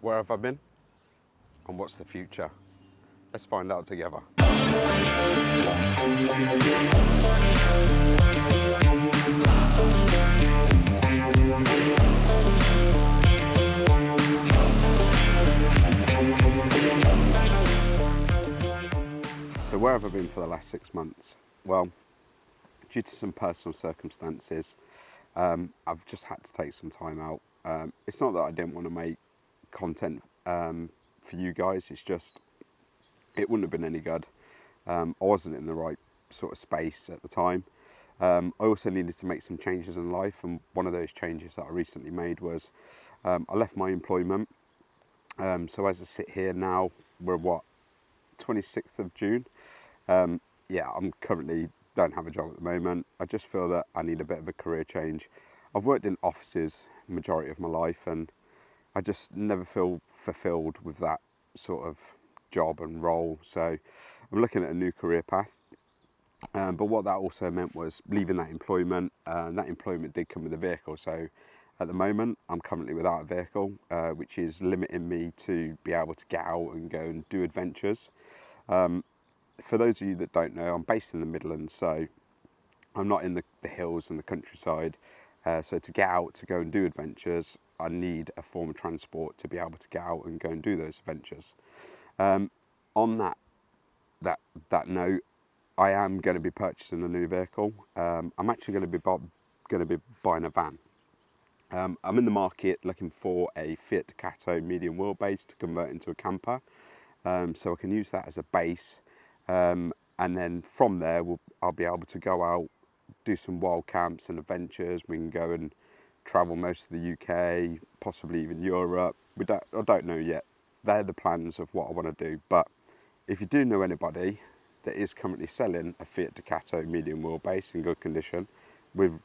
Where have I been? And what's the future? Let's find out together. So where have I been for the last 6 months? Well, due to some personal circumstances, I've just had to take some time out. It's not that I didn't want to make content for you guys, it's just it wouldn't have been any good. I wasn't in the right sort of space at the time. I also needed to make some changes in life, and one of those changes that I recently made was I left my employment. So as I sit here now, we're what, 26th of June. Yeah, I'm currently don't have a job at the moment. I just feel that I need a bit of a career change. I've worked in offices the majority of my life, and I just never feel fulfilled with that sort of job and role. So I'm looking at a new career path. But what that also meant was leaving that employment. That employment did come with a vehicle. So at the moment, I'm currently without a vehicle, which is limiting me to be able to get out and go and do adventures. For those of you that don't know, I'm based in the Midlands, so I'm not in the hills and the countryside. So to get out to go and do adventures, I need a form of transport to be able to get out and go and do those adventures. On that note, I am going to be purchasing a new vehicle. I'm actually going to be buying a van. I'm in the market looking for a Fiat Ducato medium wheelbase to convert into a camper, so I can use that as a base. And then from there, I'll be able to go out, do some wild camps and adventures. We can go and travel most of the UK, possibly even Europe. I don't know yet. They're the plans of what I want to do. But if you do know anybody that is currently selling a Fiat Ducato medium wheelbase in good condition with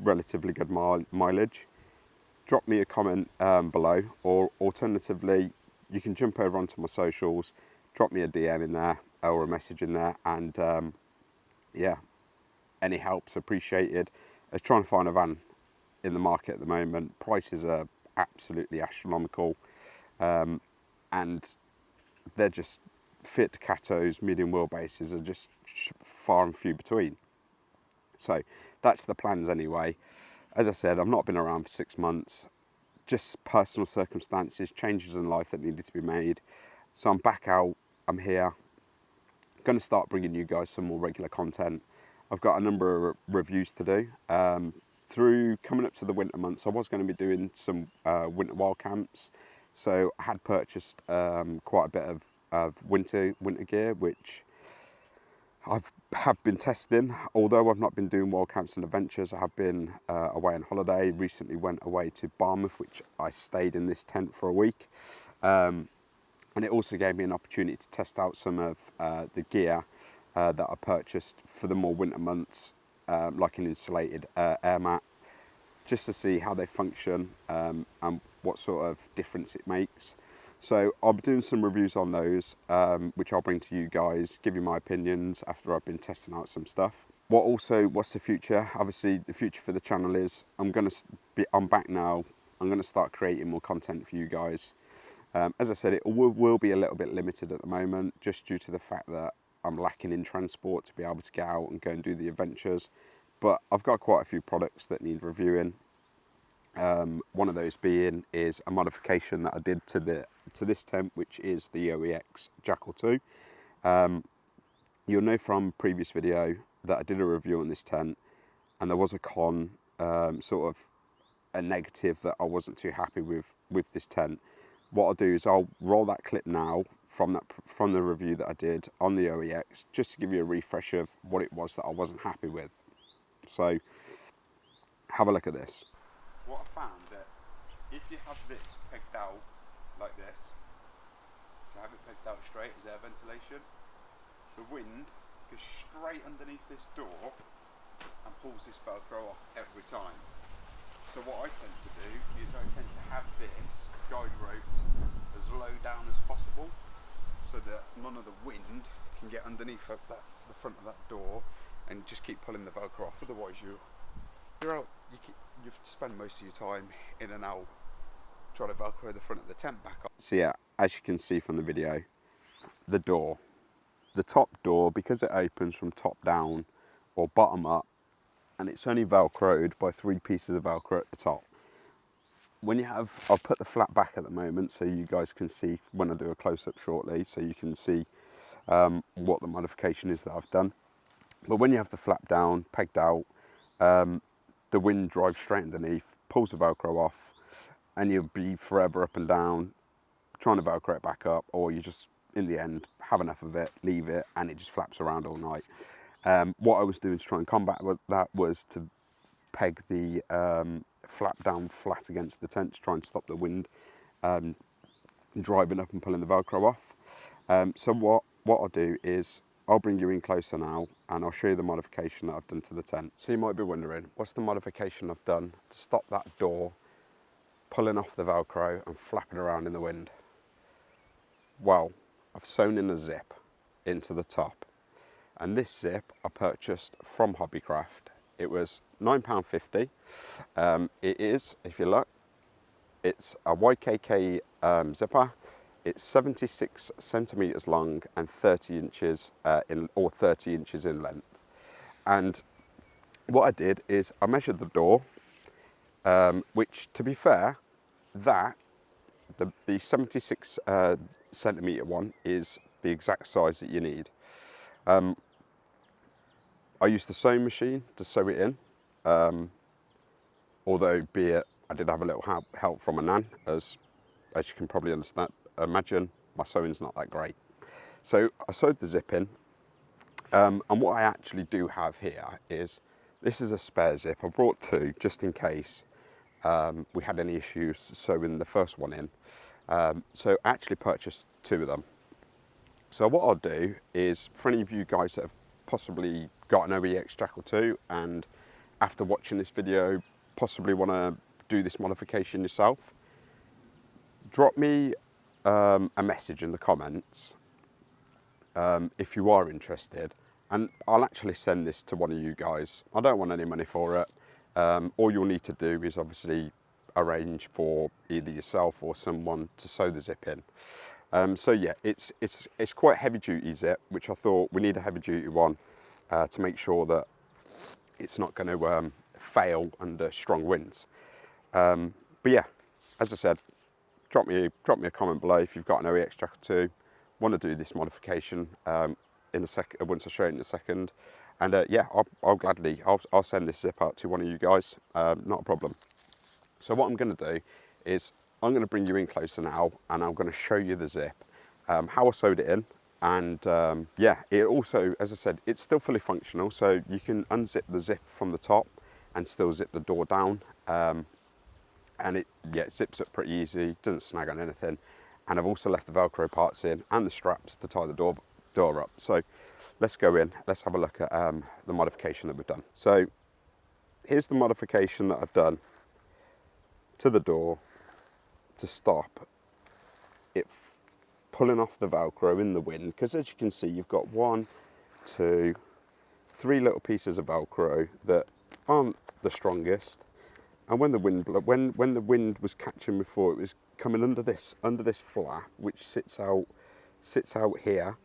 relatively good mileage, drop me a comment below, or alternatively, you can jump over onto my socials, drop me a DM in there or a message in there, and yeah, any help's appreciated. I was trying to find a van in the market at the moment. Prices are absolutely astronomical, and they're just Fiat Ducatos medium wheelbases are just far and few between. So that's the plans anyway. As I said, I've not been around for 6 months. Just personal circumstances, changes in life that needed to be made. So I'm back out. I'm here. Going to start bringing you guys some more regular content. I've got a number of reviews to do. Through coming up to the winter months, I was going to be doing some winter wild camps. So I had purchased quite a bit of winter gear, which have been testing. Although I've not been doing wild camps and adventures, I have been away on holiday. Recently went away to Bournemouth, which I stayed in this tent for a week. And it also gave me an opportunity to test out some of the gear that I purchased for the more winter months, like an insulated air mat, just to see how they function and what sort of difference it makes. So I'll be doing some reviews on those, which I'll bring to you guys, give you my opinions after I've been testing out some stuff. What's the future? Obviously, the future for the channel is I'm back now. I'm going to start creating more content for you guys. As I said, it will be a little bit limited at the moment, just due to the fact that I'm lacking in transport to be able to get out and go and do the adventures. But I've got quite a few products that need reviewing. One of those being is a modification that I did to this tent, which is the OEX Jackal 2. You'll know from previous video that I did a review on this tent, and there was a sort of a negative that I wasn't too happy with this tent. What I'll do is I'll roll that clip now from the review that I did on the OEX, just to give you a refresh of what it was that I wasn't happy with. So have a look at this. What I found that if you have this pegged out like this, so have it pegged out straight as air ventilation, the wind goes straight underneath this door and pulls this Velcro off every time. So what I tend to do is I tend to have this guide roped as low down as possible, so that none of the wind can get underneath the front of that door and just keep pulling the Velcro off. Otherwise you're out, you spend most of your time in and out trying to Velcro the front of the tent back up. So yeah, as you can see from the video, the door, the top door, because it opens from top down or bottom up, and it's only Velcroed by 3 pieces of Velcro at the top. When you have, I'll put the flap back at the moment so you guys can see when I do a close-up shortly, so you can see what the modification is that I've done. But when you have the flap down, pegged out, the wind drives straight underneath, pulls the Velcro off, and you'll be forever up and down trying to Velcro it back up, or you just, in the end, have enough of it, leave it, and it just flaps around all night. What I was doing to try and combat that was to peg the flap down flat against the tent to try and stop the wind driving up and pulling the Velcro off. So what I'll do is I'll bring you in closer now and I'll show you the modification that I've done to the tent. So you might be wondering, what's the modification I've done to stop that door pulling off the Velcro and flapping around in the wind? Well, I've sewn in a zip into the top, and this zip I purchased from Hobbycraft. It was £9.50. It is, if you look, it's a YKK zipper. It's 76 centimeters long and 30 inches 30 inches in length. And what I did is I measured the door, which, to be fair, the 76 centimeter one is the exact size that you need. I used the sewing machine to sew it in, although be it I did have a little help from a nan, as you can probably imagine, my sewing's not that great. So I sewed the zip in, and what I actually do have here is, this is a spare zip. I brought 2 just in case we had any issues sewing the first one in. So I actually purchased 2 of them. So what I'll do is, for any of you guys that have possibly got an OEX Jackal 2 and after watching this video possibly want to do this modification yourself, drop me a message in the comments if you are interested, and I'll actually send this to one of you guys. I don't want any money for it. All you'll need to do is obviously arrange for either yourself or someone to sew the zip in. So yeah, it's quite heavy duty zip, which I thought we need a heavy duty one to make sure that it's not going to fail under strong winds. But yeah, as I said, drop me a comment below if you've got an OEX Jackal 2, want to do this modification in a second, once I show it in a second. And yeah, I'll gladly send this zip out to one of you guys, not a problem. So what I'm going to do is I'm going to bring you in closer now, and I'm going to show you the zip, how I sewed it in, and yeah, it also, as I said, it's still fully functional, so you can unzip the zip from the top and still zip the door down, and it zips up pretty easy, doesn't snag on anything. And I've also left the Velcro parts in and the straps to tie the door up. So let's go in, let's have a look at the modification that we've done. So here's the modification that I've done to the door to stop it pulling off the Velcro in the wind, because as you can see, you've got 1, 2, 3 little pieces of Velcro that aren't the strongest. And when the wind when the wind was catching before, it was coming under this flap, which sits out here.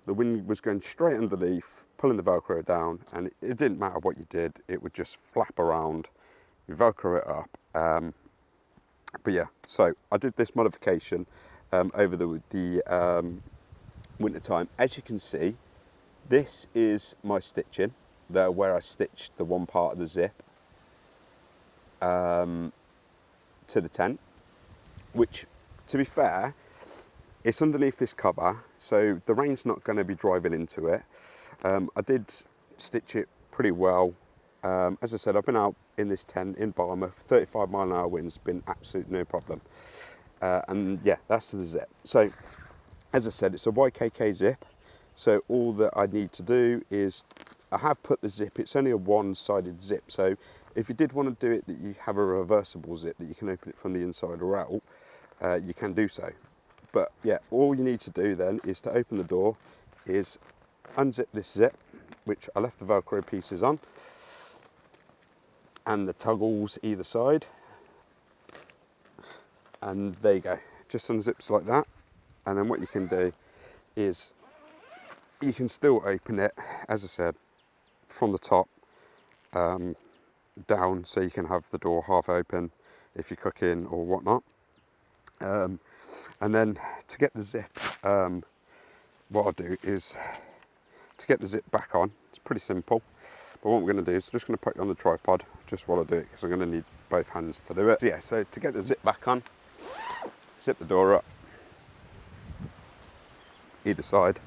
The wind was going straight underneath, pulling the Velcro down, and it didn't matter what you did, it would just flap around. You Velcro it up. But yeah, so I did this modification over the winter time. As you can see, this is my stitching there, where I stitched the one part of the zip to the tent, which, to be fair, it's underneath this cover, so the rain's not going to be driving into it. I did stitch it pretty well. As I said, I've been out in this tent in Barmouth, 35 mile an hour winds, been absolute no problem. And yeah, that's the zip. So as I said, it's a YKK zip, so all that I need to do is, I have put the zip, it's only a one-sided zip, so if you did want to do it that you have a reversible zip that you can open it from the inside or out, you can do so. But yeah, all you need to do then is to open the door, is unzip this zip, which I left the Velcro pieces on, and the toggles either side. And there you go, just unzips like that. And then what you can do is you can still open it, as I said, from the top down, so you can have the door half open if you're cooking or whatnot. And then to get the zip, what I'll do is to get the zip back on, it's pretty simple. But what I'm going to do is I'm just going to put it on the tripod just while I do it, because I'm going to need both hands to do it. So yeah, so to get the zip back on, zip the door up, either side.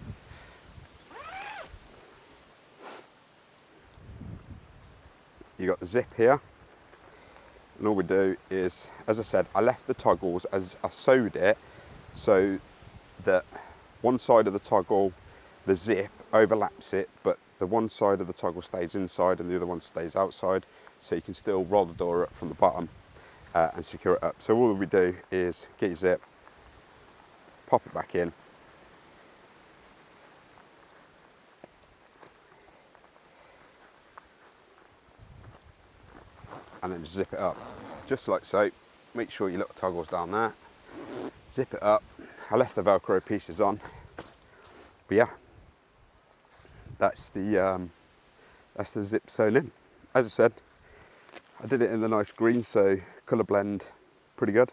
You got the zip here, and all we do is, as I said, I left the toggles as I sewed it, so that one side of the toggle, the zip overlaps it, but the one side of the toggle stays inside and the other one stays outside, so you can still roll the door up from the bottom and secure it up. So all we do is get your zip, pop it back in, and then just zip it up, just like so. Make sure your little toggle's down there, zip it up. I left the Velcro pieces on, but yeah, that's the zip sewn in. As I said, I did it in the nice green, so colour blend pretty good.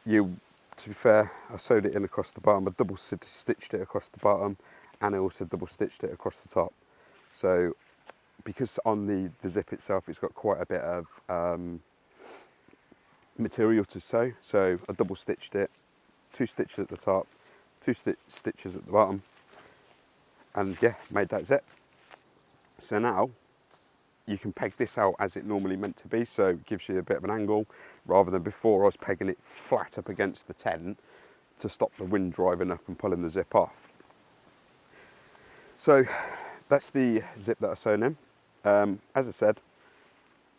To be fair, I sewed it in across the bottom. I double stitched it across the bottom, and I also double stitched it across the top. So because on the zip itself, it's got quite a bit of material to sew, so I double stitched it, 2 stitches at the top, 2 stitches at the bottom, and yeah, made that zip. So now you can peg this out as it normally meant to be, so it gives you a bit of an angle, rather than before I was pegging it flat up against the tent to stop the wind driving up and pulling the zip off. So that's the zip that I sewn in. As I said,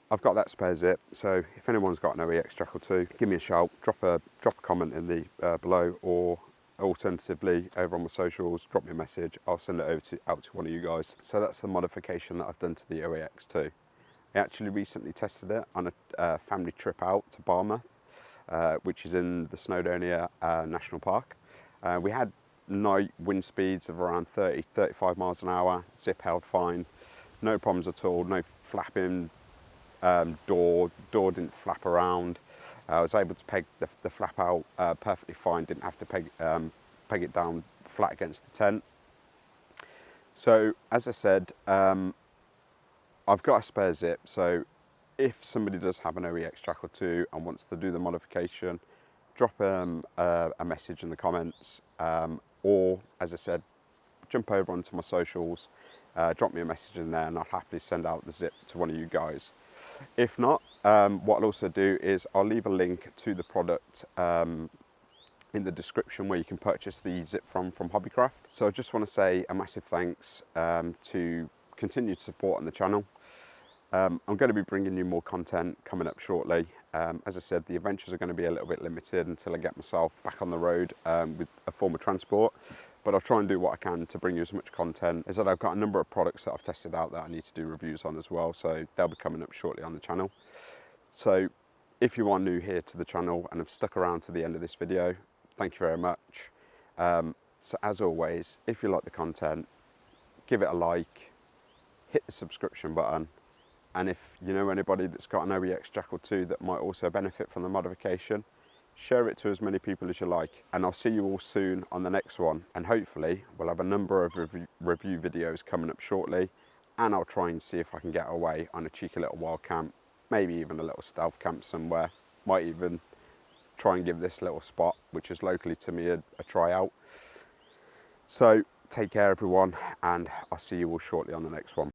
I've got that spare zip, so if anyone's got an OEX Jackal 2, give me a shout, drop a comment in the below, or alternatively over on my socials, drop me a message, I'll send it out to one of you guys. So that's the modification that I've done to the OEX 2. I actually recently tested it on a family trip out to Barmouth, which is in the Snowdonia National Park. We had night wind speeds of around 30-35 miles an hour, zip held fine, no problems at all, no flapping, door didn't flap around. I was able to peg the flap out perfectly fine, didn't have to peg it down flat against the tent. So as I said, I've got a spare zip, so if somebody does have an OEX Jackal 2 and wants to do the modification, drop a message in the comments, or as I said, jump over onto my socials, drop me a message in there, and I'll happily send out the zip to one of you guys. If not, what I'll also do is I'll leave a link to the product in the description where you can purchase the zip from Hobbycraft. So I just want to say a massive thanks to continued support on the channel. I'm going to be bringing you more content coming up shortly. As I said, the adventures are going to be a little bit limited until I get myself back on the road with a form of transport, but I'll try and do what I can to bring you as much content. As I said, I've got a number of products that I've tested out that I need to do reviews on as well, so they'll be coming up shortly on the channel. So if you are new here to the channel and have stuck around to the end of this video, thank you very much. So as always, if you like the content, give it a like, hit the subscription button, and if you know anybody that's got an OEX Jackal 2 that might also benefit from the modification, share it to as many people as you like. And I'll see you all soon on the next one, and hopefully we'll have a number of review videos coming up shortly, and I'll try and see if I can get away on a cheeky little wild camp, maybe even a little stealth camp somewhere. Might even try and give this little spot, which is locally to me, a try out. So take care everyone, and I'll see you all shortly on the next one.